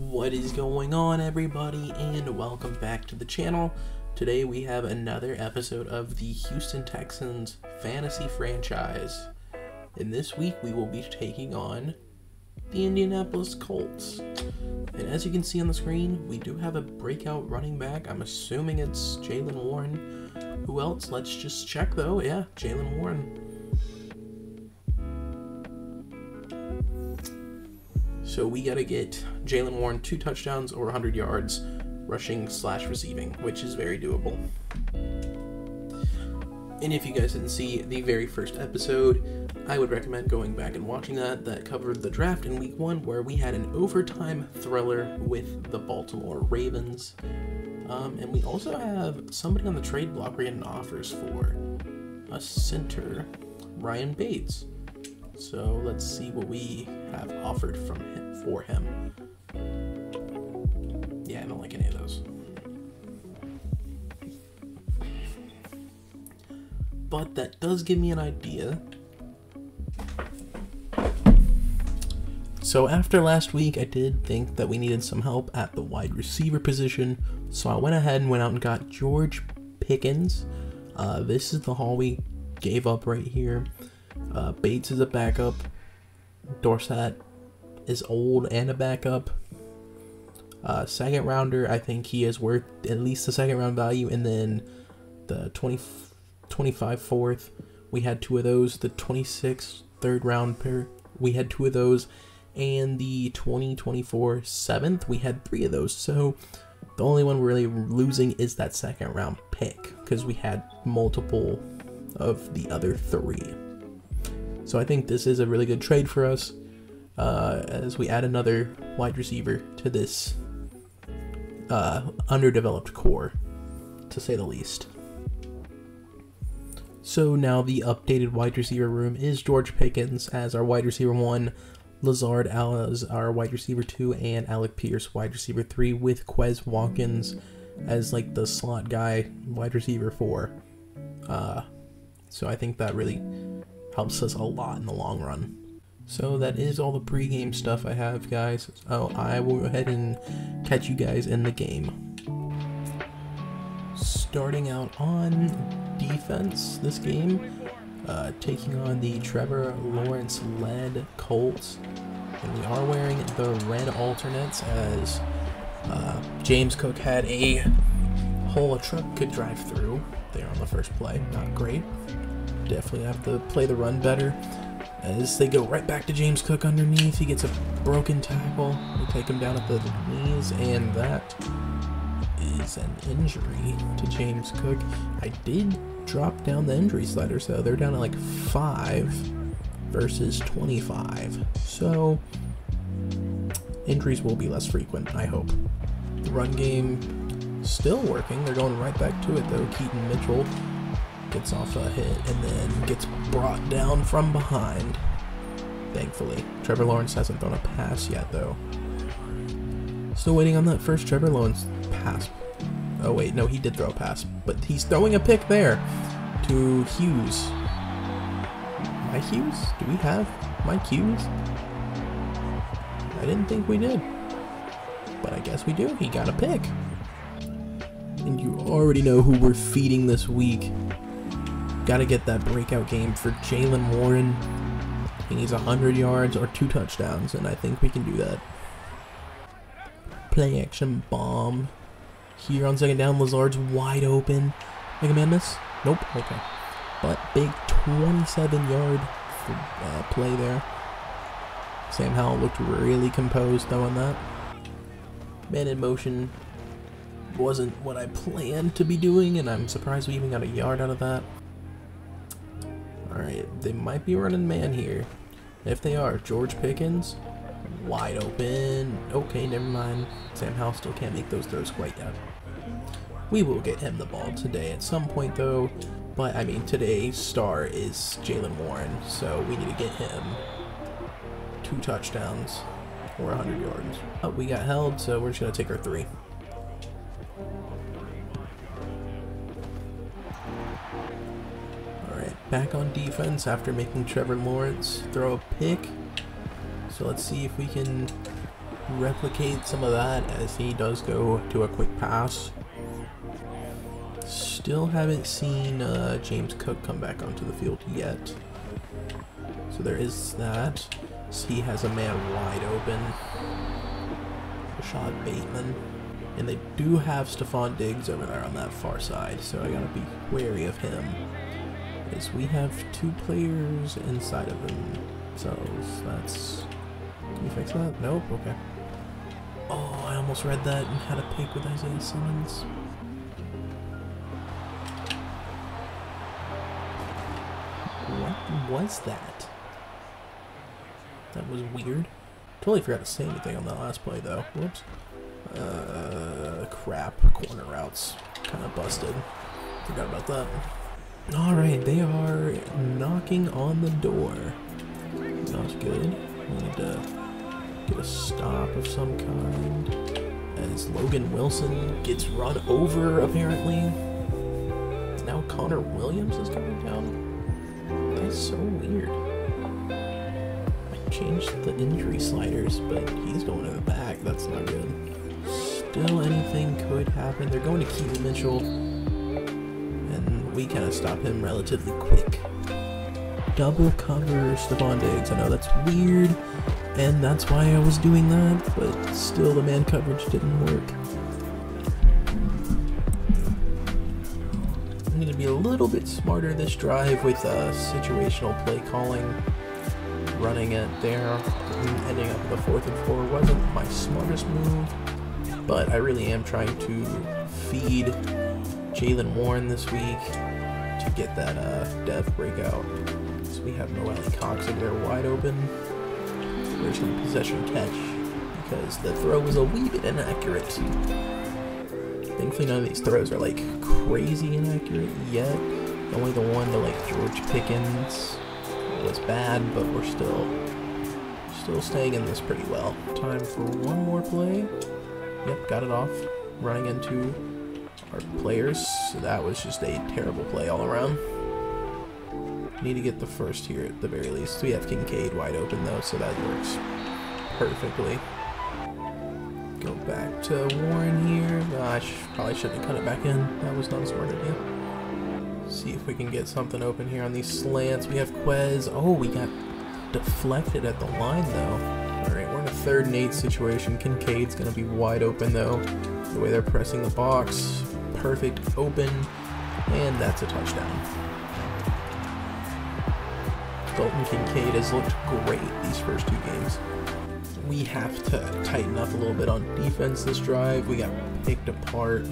What is going on, everybody, and welcome back to the channel. Today we have another episode of the Houston Texans fantasy franchise. And this week we will be taking on the Indianapolis Colts. And as you can see on the screen, we do have a breakout running back. I'm assuming it's Jaylen Warren. Who else? Let's just check though. Yeah, Jaylen Warren. So we gotta get Jaylen Warren 2 touchdowns or 100 yards rushing / receiving, which is very doable. And if you guys didn't see the very first episode, I would recommend going back and watching that. That covered the draft in week 1 where we had an overtime thriller with the Baltimore Ravens. And we also have somebody on the trade block we're getting offers for. A center, Ryan Bates. So let's see what we have offered for him. Yeah, I don't like any of those. But that does give me an idea. So after last week, I did think that we needed some help at the wide receiver position. So I went ahead and went out and got George Pickens. This is the haul we gave up right here. Bates is a backup. Dorsett is old and a backup. Second rounder, I think he is worth at least the second round value. And then the 25 fourth, we had 2 of those. The 26 third round pair, we had 2 of those. And the 2024 7th, we had 3 of those. So the only one we're really losing is that second round pick, because we had multiple of the other 3. So I think this is a really good trade for us, as we add another wide receiver to this underdeveloped core, to say the least. So now the updated wide receiver room is George Pickens as our wide receiver 1, Lazard as our wide receiver 2, and Alec Pierce wide receiver 3, with Quez Watkins as like the slot guy, wide receiver 4. So I think that really helps us a lot in the long run. So that is all the pregame stuff I have, guys. So I will go ahead and catch you guys in the game. Starting out on defense this game, taking on the Trevor Lawrence-led Colts. And we are wearing the red alternates, as James Cook had a hole a truck could drive through there on the first play. Not great. Definitely have to play the run better, as they go right back to James Cook underneath. He gets a broken tackle. We take him down at the knees, and that is an injury to James Cook. I did drop down the injury slider, so they're down at like 5 versus 25. So injuries will be less frequent, I hope. The run game still working. They're going right back to it though. Keaton Mitchell gets off a hit and then gets brought down from behind, thankfully. Trevor Lawrence hasn't thrown a pass yet though. Still waiting on that first Trevor Lawrence pass. Oh wait, no, he did throw a pass, but he's throwing a pick there to Hughes. Mike Hughes? Do we have Mike Hughes? I didn't think we did, but I guess we do. He got a pick. And you already know who we're feeding this week. Got to get that breakout game for Jaylen Warren. He needs 100 yards or 2 touchdowns, and I think we can do that. Play action bomb. Here on second down, Lazard's wide open. Make a man miss? Nope. Okay. But big 27-yard play there. Sam Howell looked really composed though on that. Man in motion wasn't what I planned to be doing, and I'm surprised we even got a yard out of that. Alright, they might be running man here. If they are, George Pickens, wide open. Okay, never mind. Sam Howell still can't make those throws quite yet. We will get him the ball today at some point though, but I mean today's star is Jaylen Warren, so we need to get him 2 touchdowns or 100 yards. Oh, we got held, so we're just going to take our 3. Alright, back on defense after making Trevor Lawrence throw a pick. So let's see if we can replicate some of that as he does go to a quick pass. Still haven't seen James Cook come back onto the field yet. So there is that. So he has a man wide open. Rashad Bateman. And they do have Stephon Diggs over there on that far side, so I gotta be wary of him. As we have 2 players inside of themselves. That's... Can you fix that? Nope, okay. Oh, I almost read that and had a pick with Isaiah Simmons. What was that? That was weird. Totally forgot to say anything on that last play though. Whoops. Crap. Corner routes. Kind of busted. Forgot about that. Alright, they are knocking on the door. Not good. We need to get a stop of some kind. As Logan Wilson gets run over, apparently. Now Connor Williams is coming down. That's so weird. I changed the injury sliders, but he's going to the back. That's not good. Still anything could happen. They're going to Keaton Mitchell, and we kind of stop him relatively quick. Double cover Stephon Diggs. I know that's weird, and that's why I was doing that, but still the man coverage didn't work. I need to be a little bit smarter this drive with situational play calling. Running it there, ending up with a 4th and 4 wasn't my smartest move, but I really am trying to feed Jalen Warren this week to get that dev breakout. So we have Noelle Cox over there wide open. There's some possession catch because the throw was a wee bit inaccurate. Thankfully none of these throws are like crazy inaccurate yet. Only the one to like George Pickens was bad, but we're still staying in this pretty well. Time for one more play. Yep, got it off. Running into our players. So that was just a terrible play all around. Need to get the first here at the very least. We have Kincaid wide open though, so that works perfectly. Go back to Warren here. I probably shouldn't have cut it back in. That was not a smart idea. See if we can get something open here on these slants. We have Quez. Oh, we got deflected at the line though. Alright, we're in a 3rd and 8 situation. Kincaid's going to be wide open though. The way they're pressing the box. Perfect open. And that's a touchdown. Dalton Kincaid has looked great these first 2 games. We have to tighten up a little bit on defense this drive. We got picked apart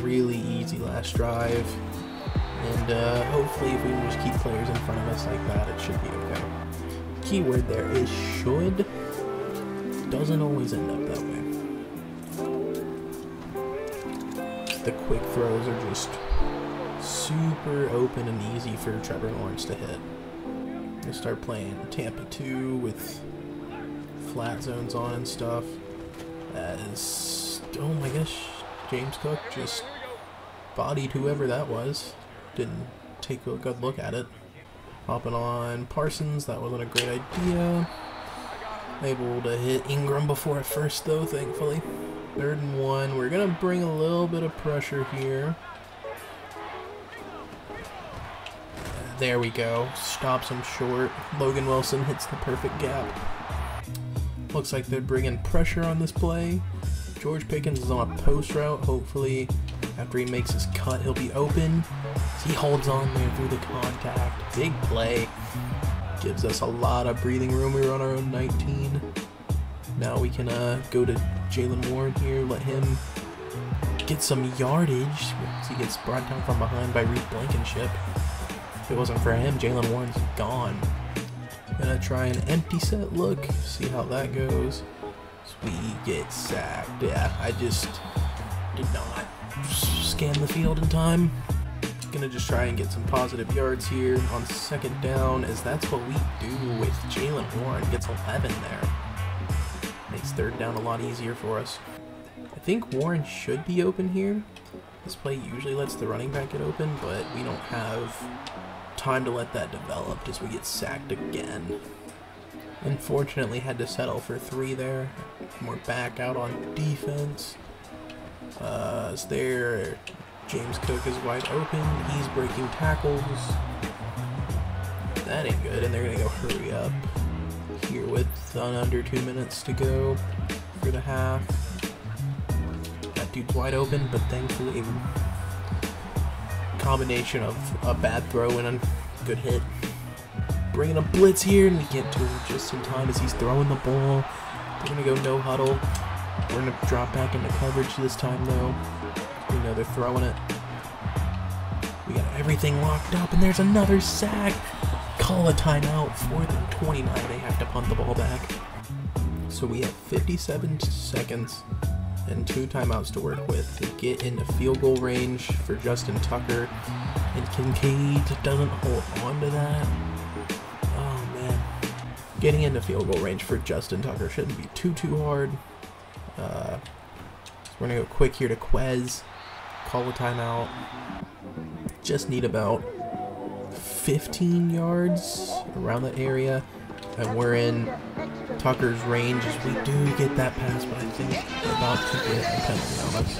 really easy last drive. And hopefully if we can just keep players in front of us like that, it should be okay. Keyword there is should. Doesn't always end up that way. The quick throws are just super open and easy for Trevor Lawrence to hit. We'll start playing Tampa 2 with flat zones on and stuff. As, oh my gosh, James Cook just bodied whoever that was. Didn't take a good look at it. Hopping on Parsons, that wasn't a great idea. Able to hit Ingram before at first though, thankfully. 3rd and 1, we're gonna bring a little bit of pressure here. There we go, stops him short. Logan Wilson hits the perfect gap. Looks like they're bringing pressure on this play. George Pickens is on a post route. Hopefully, after he makes his cut, he'll be open. He holds on there through the contact. Big play. Gives us a lot of breathing room. We were on our own 19. Now we can go to Jalen Warren here. Let him get some yardage. He gets brought down from behind by Reed Blankenship. If it wasn't for him, Jalen Warren's gone. Gonna try an empty set look. See how that goes. We get sacked. Yeah, I just did not scan the field in time. Gonna just try and get some positive yards here on 2nd down, as that's what we do with Jalen Warren. Gets 11 there. Makes 3rd down a lot easier for us. I think Warren should be open here. This play usually lets the running back get open, but we don't have time to let that develop as we get sacked again. Unfortunately, had to settle for 3 there. And we're back out on defense. As there, James Cook is wide open. He's breaking tackles. That ain't good, and they're gonna go hurry up here with under 2 minutes to go for the half. That dude's wide open, but thankfully, combination of a bad throw and a good hit. Bringing a blitz here, and we get to him just in time as he's throwing the ball. They're gonna go no huddle. We're gonna drop back into coverage this time, though. We know they're throwing it. We got everything locked up, and there's another sack. Call a timeout for the 29. They have to punt the ball back. So we have 57 seconds and 2 timeouts to work with to get into field goal range for Justin Tucker. And Kincaid doesn't hold on to that. Oh man. Getting into field goal range for Justin Tucker shouldn't be too hard. So we're gonna go quick here to Quez. Call a timeout. Just need about 15 yards around the area, and we're in Tucker's range as we do get that pass, but I think we're about to get a penalty on us.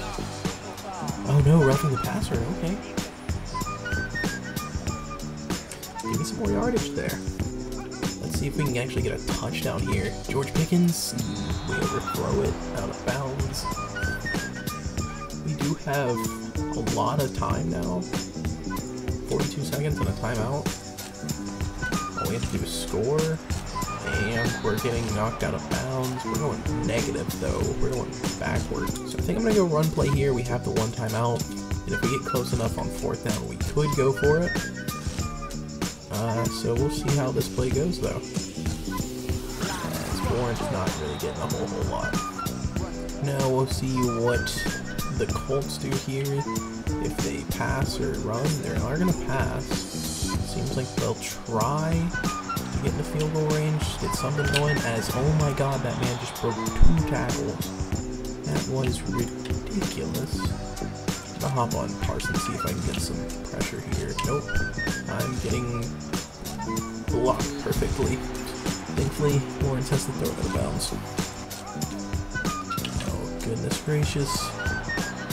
Oh no, roughing the passer, okay. Give me some more yardage there. Let's see if we can actually get a touchdown here. George Pickens, we overthrow it out of bounds. We do have a lot of time now. 42 seconds and a timeout. All we have to do is score, and we're getting knocked out of bounds. We're going negative though. We're going backwards. So I think I'm gonna go run play here. We have the 1 timeout, and if we get close enough on 4th down, we could go for it. So we'll see how this play goes though. As Warren's not really getting a whole lot. Now we'll see what the Colts do here. If they pass or run, they are going to pass. Seems like they'll try to get in the field goal range, get something going, as, oh my god, that man just broke 2 tackles. That was ridiculous. I'm going to hop on Parsons, see if I can get some pressure here. Nope. I'm getting blocked perfectly. Thankfully, Lawrence has to throw it out of bounds. Oh, goodness gracious.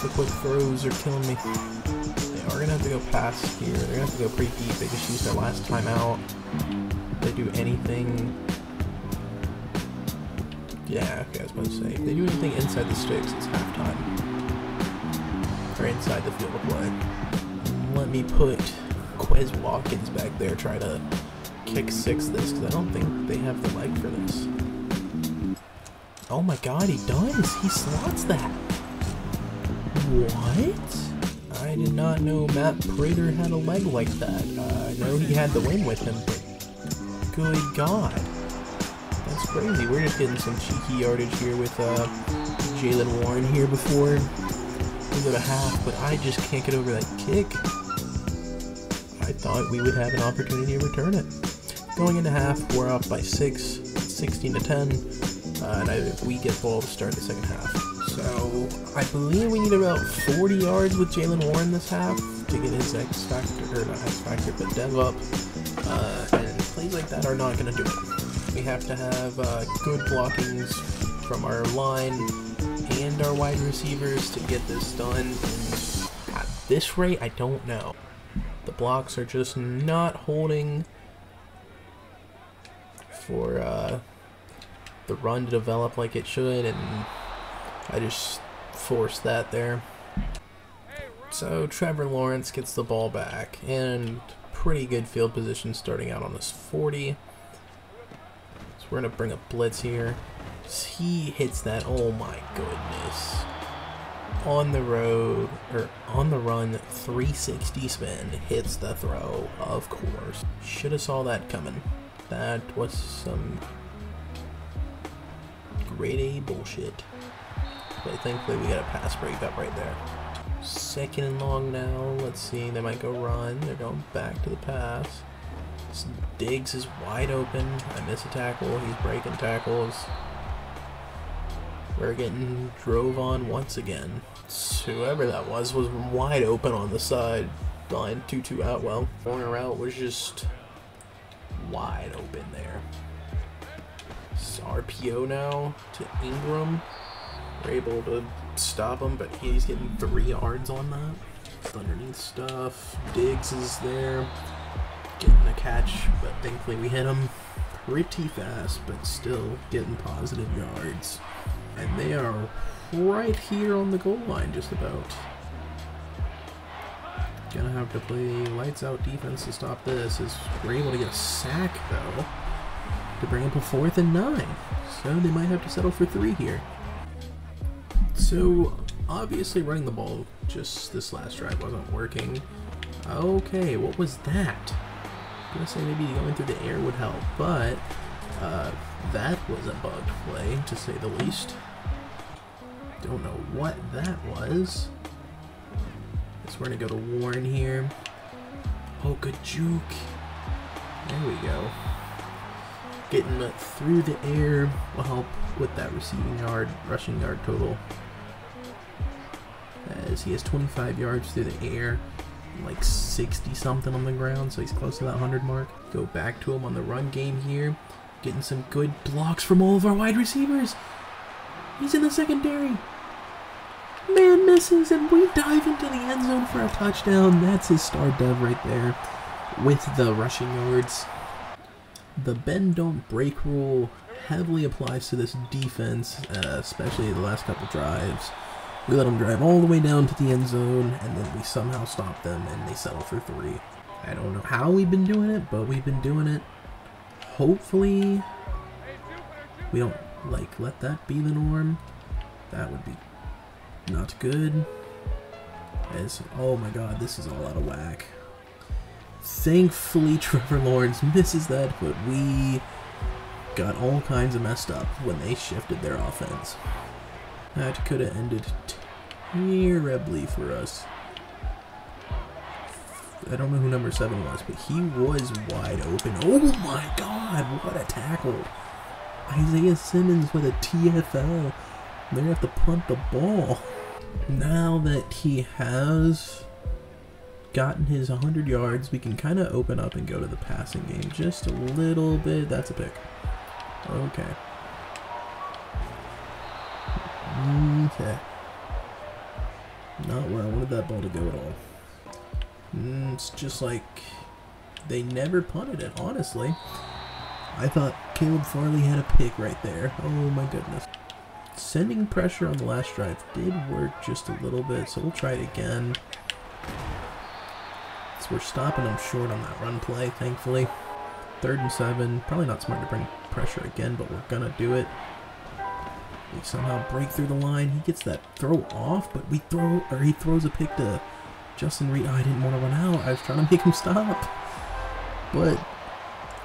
The quick throws are killing me. They are going to have to go pass here. They're going to have to go pretty deep. They just used their last time out. If they do anything... Yeah, okay, I was about to say. If they do anything inside the sticks, it's halftime. Or inside the field of play. Let me put Quez Watkins back there, try to kick 6 this, because I don't think they have the leg for this. Oh my god, he does! He slots that! What? I did not know Matt Prater had a leg like that. I know he had the win with him, but good god. That's crazy. We're just getting some cheeky yardage here with Jalen Warren here before we go to half, but I just can't get over that kick. I thought we would have an opportunity to return it. Going into half, we're up by 6, 16 to 10, and we get ball to start the second half. So, I believe we need about 40 yards with Jalen Warren this half to get his X factor, or not X factor, but dev up. And plays like that are not going to do it. We have to have good blockings from our line and our wide receivers to get this done. And at this rate, I don't know. The blocks are just not holding for the run to develop like it should, and I just forced that there. So Trevor Lawrence gets the ball back, and pretty good field position starting out on this 40. So we're going to bring a blitz here. He hits that, oh my goodness. On the road, or on the run, 360 spin, hits the throw, of course. Should have saw that coming. That was some grade A bullshit. But thankfully we got a pass breakup right there. 2nd and long now. Let's see, they might go run. They're going back to the pass. Diggs is wide open. I miss a tackle. He's breaking tackles. We're getting drove on once again. Whoever that was wide open on the side line. 2-2 out. Well, corner route was just wide open there. RPO now to Ingram. We're able to stop him, but he's getting 3 yards on that. It's underneath stuff. Diggs is there, getting a catch, but thankfully we hit him pretty fast, but still getting positive yards. And they are right here on the goal line, just about. Gonna have to play lights out defense to stop this, as we're able to get a sack though to bring up a 4th and 9. So they might have to settle for 3 here. So obviously running the ball just this last drive wasn't working. Okay, what was that? I'm gonna say maybe going through the air would help, but that was a bugged play to say the least. Don't know what that was. Guess we're gonna go to Warren here. Oh, good juke. There we go. Getting it through the air will help with that receiving yard, rushing yard total. As he has 25 yards through the air, like 60 something on the ground, so he's close to that 100 mark. Go back to him on the run game here. Getting some good blocks from all of our wide receivers. He's in the secondary. Man misses, and we dive into the end zone for a touchdown. That's his star dove right there with the rushing yards. The bend don't break rule heavily applies to this defense, especially the last couple drives. We let them drive all the way down to the end zone, and then we somehow stop them, and they settle for 3. I don't know how we've been doing it, but we've been doing it. Hopefully, we don't let that be the norm. That would be not good. Oh my god, this is all out of whack. Thankfully, Trevor Lawrence misses that, but we got all kinds of messed up when they shifted their offense. That could have ended terribly for us. I don't know who number 7 was, but he was wide open. Oh my god, what a tackle. Isaiah Simmons with a TFL. They're going to have to punt the ball. Now that he has gotten his 100 yards, we can kind of open up and go to the passing game just a little bit. That's a pick. Okay. Okay. Not where I wanted that ball to go at all. It's just like they never punted it, honestly. I thought Caleb Farley had a pick right there. Oh my goodness. Sending pressure on the last drive did work just a little bit, so we'll try it again. So we're stopping them short on that run play, thankfully. 3rd and 7. Probably not smart to bring pressure again, but we're gonna do it. We somehow break through the line. He gets that throw off, but he throws a pick to Justin Reed. Oh, I didn't want to run out. I was trying to make him stop. But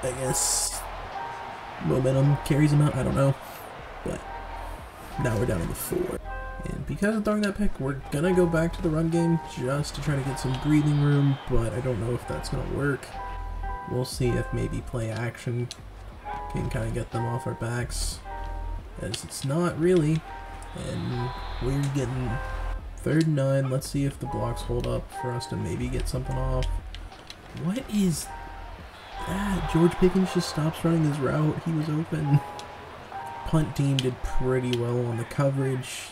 I guess momentum carries him out. I don't know. But now we're down to the 4. And because of throwing that pick, we're going to go back to the run game just to try to get some breathing room. But I don't know if that's going to work. We'll see if maybe play action can kind of get them off our backs. As it's not really. And we're getting 3rd and 9. Let's see if the blocks hold up for us to maybe get something off. What is that? George Pickens just stops running his route. He was open. Punt team did pretty well on the coverage.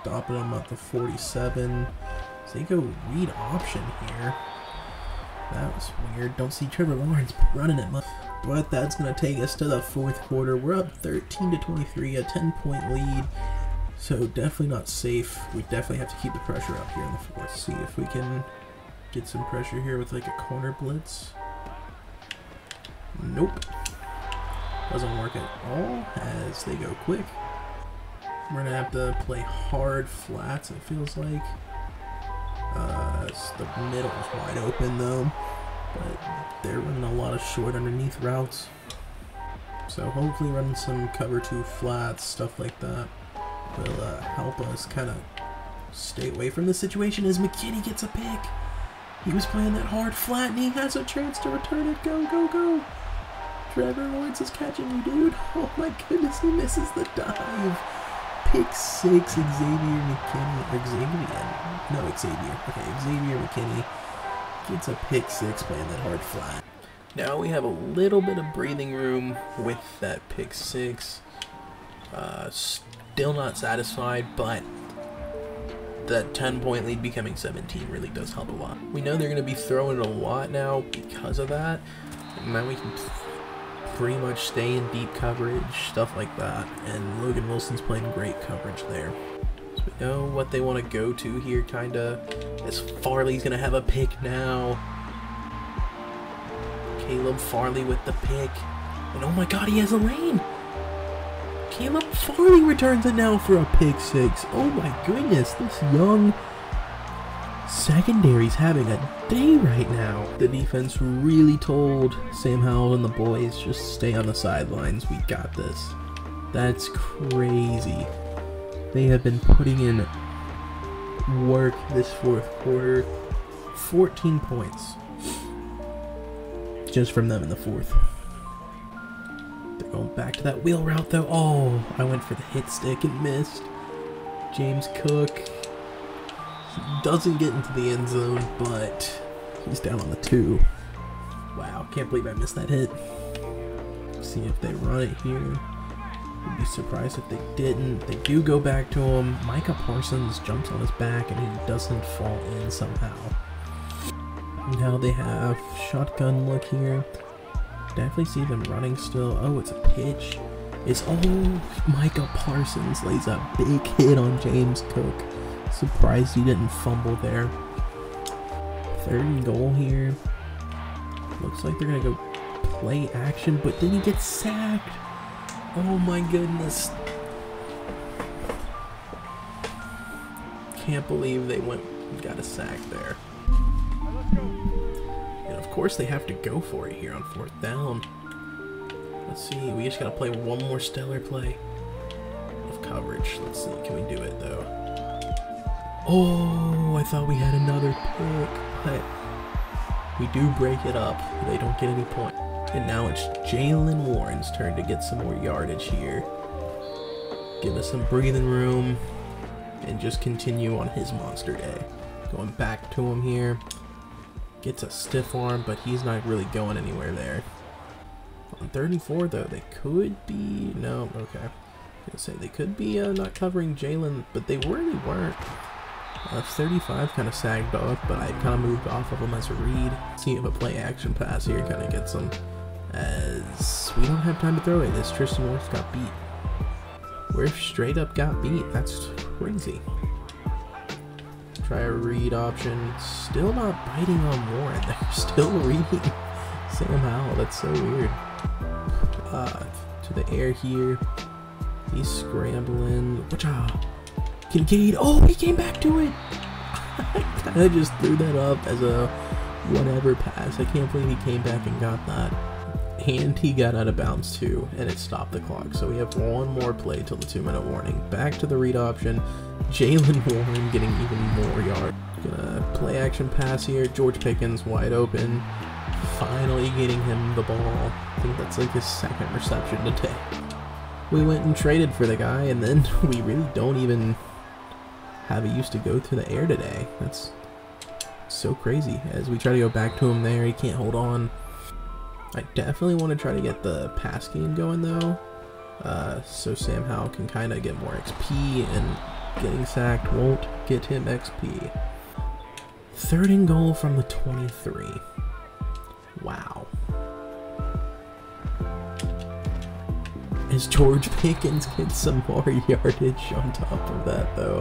Stopping them at the 47. So they go read option here. That was weird. Don't see Trevor Lawrence running it much. But that's going to take us to the 4th quarter. We're up 13-23, a 10-point lead. So definitely not safe. We definitely have to keep the pressure up here in the 4th. See if we can get some pressure here with like a corner blitz. Nope. Doesn't work at all as they go quick. We're going to have to play hard flats, it feels like. The middle is wide open though. But they're running a lot of short underneath routes. So hopefully running some cover 2 flats, stuff like that, will help us kind of stay away from this situation as McKinney gets a pick. He was playing that hard flat and he has a chance to return it. Go, go, go. Trevor Lawrence is catching you, dude. Oh my goodness, he misses the dive. Pick 6, Xavier McKinney. Or Xavier. No, Xavier. Okay, Xavier McKinney gets a pick 6 playing that hard flat. Now we have a little bit of breathing room with that pick 6. Still not satisfied, but that 10-point lead becoming 17 really does help a lot. We know they're going to be throwing it a lot now because of that. And now we can pretty much stay in deep coverage, stuff like that. And Logan Wilson's playing great coverage there. So we know what they want to go to here, kinda. As Farley's going to have a pick now. Caleb Farley with the pick. And oh my god, he has a lane! Caleb Farley returns it now for a pick 6. Oh my goodness, this young secondary's having a day right now. The defense really told Sam Howell and the boys, just stay on the sidelines, we got this. That's crazy. They have been putting in work this fourth quarter. 14 points. Just from them in the fourth. They're going back to that wheel route though. Oh, I went for the hit stick and missed. James Cook doesn't get into the end zone, but he's down on the 2. Wow, can't believe I missed that hit. See if they run it here. Would be surprised if they didn't. They do go back to him. Micah Parsons jumps on his back and he doesn't fall in somehow. Now they have shotgun look here. Definitely see them running still. Oh, it's a pitch. It's Micah Parsons lays a big hit on James Cook. Surprised he didn't fumble there. 3rd and goal here. Looks like they're gonna go play action, but then he gets sacked. Oh my goodness. Can't believe they went and got a sack there. And of course they have to go for it here on 4th down. Let's see, we just gotta play one more stellar play of coverage. Let's see, can we do it though? Oh, I thought we had another pick, but we do break it up. They don't get any point. And now it's Jalen Warren's turn to get some more yardage here. Give us some breathing room and just continue on his monster day. Going back to him here. Gets a stiff arm, but he's not really going anywhere there. On 3rd and 4 though, they could be, no, okay. I was gonna say they could be not covering Jalen, but they really weren't. 35 kind of sagged off, but I kind of moved off of him as a read. See if a play action pass here kind of gets him, as we don't have time to throw it. This Tristan Wirfs got beat. Wirfs straight up got beat. That's crazy. Try a read option. Still not biting on Warren. They're still reading Sam Howell. That's so weird. To the air here. He's scrambling. Kincaid. Oh, he came back to it. I kind of just threw that up as a whatever pass. I can't believe he came back and got that. And he got out of bounds too, and it stopped the clock. So we have one more play till the 2-minute warning. Back to the read option. Jalen Warren getting even more yards. Gonna play action pass here. George Pickens wide open. Finally getting him the ball. I think that's like his 2nd reception today. We went and traded for the guy, and then we really don't even have a use to go through the air today. That's so crazy. As we try to go back to him there, he can't hold on. I definitely want to try to get the pass game going though, so Sam Howell can kind of get more XP, and getting sacked won't get him XP. 3rd and goal from the 23. Wow. As George Pickens gets some more yardage on top of that though.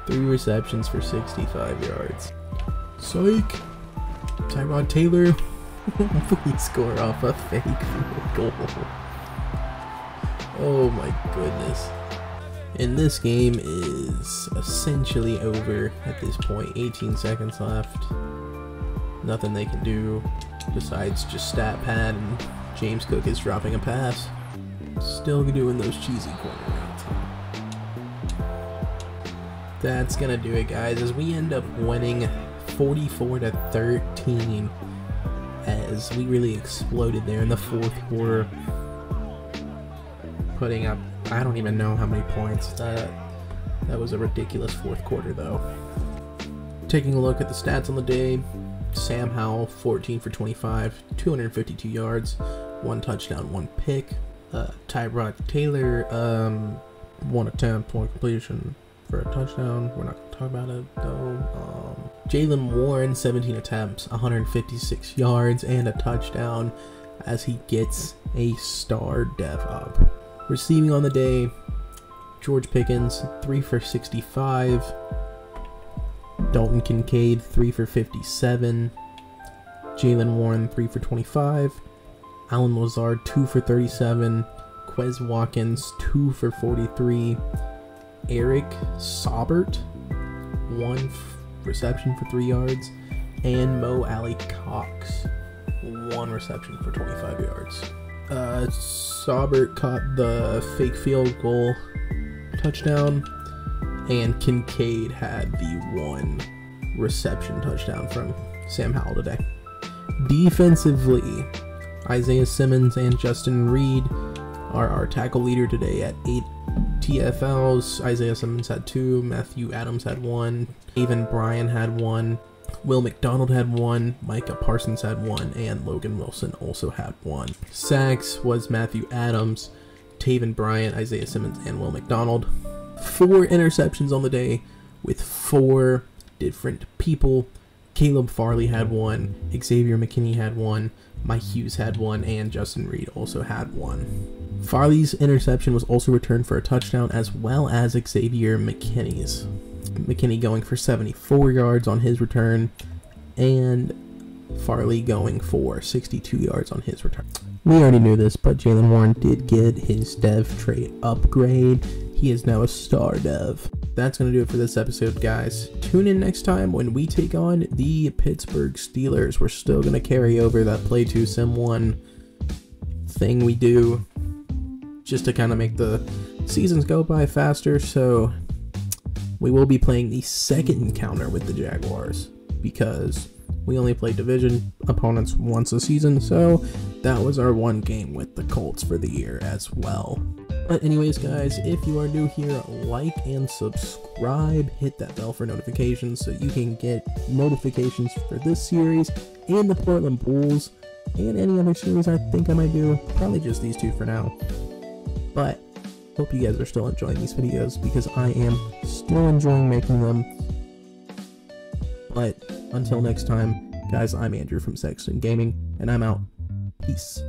3 receptions for 65 yards. Psych! Tyrod Taylor. Please score off a fake field goal. Oh my goodness. And this game is essentially over at this point. 18 seconds left. Nothing they can do besides just stat pad, and James Cook is dropping a pass. Still doing those cheesy corner routes. That's gonna do it, guys, as we end up winning 44-13. As we really exploded there in the 4th quarter, putting up, I don't even know how many points. That was a ridiculous 4th quarter though. Taking a look at the stats on the day, Sam Howell, 14 for 25, 252 yards, 1 touchdown, 1 pick. Tyrod Taylor, 1 attempt, 1 completion for a touchdown. We're not going to talk about it though. Jaylen Warren, 17 attempts, 156 yards, and a touchdown as he gets a star dev up. Receiving on the day, George Pickens, 3 for 65. Dalton Kincaid, 3 for 57. Jaylen Warren, 3 for 25. Allen Lazard, 2 for 37. Quez Watkins, 2 for 43. Eric Saubert, 1 reception for 3 yards. And Mo Alley Cox, 1 reception for 25 yards. Saubert caught the fake field goal touchdown, and Kincaid had the 1 reception touchdown from Sam Howell today. Defensively, Isaiah Simmons and Justin Reed are our tackle leader today at 8 TFLs. Isaiah Simmons had 2, Matthew Adams had 1, Taven Bryan had 1, Will McDonald had 1, Micah Parsons had 1, and Logan Wilson also had 1. Sacks was Matthew Adams, Taven Bryan, Isaiah Simmons, and Will McDonald. 4 interceptions on the day with 4 different people. Caleb Farley had 1, Xavier McKinney had 1, Mike Hughes had 1, and Justin Reed also had 1. Farley's interception was also returned for a touchdown, as well as Xavier McKinney's. McKinney going for 74 yards on his return, and Farley going for 62 yards on his return. We already knew this, but Jaylen Warren did get his dev trait upgrade. He is now a star dev. That's going to do it for this episode, guys. Tune in next time when we take on the Pittsburgh Steelers. We're still going to carry over that Play 2 Sim 1 thing we do just to kind of make the seasons go by faster. So we will be playing the second encounter with the Jaguars because we only play division opponents once a season. So that was our 1 game with the Colts for the year as well. But anyways, guys, if you are new here, like and subscribe, hit that bell for notifications so you can get notifications for this series and the Portland Bulls and any other series I think I might do. Probably just these 2 for now. But hope you guys are still enjoying these videos because I am still enjoying making them. But until next time, guys, I'm Andrew from Sexton Gaming, and I'm out. Peace.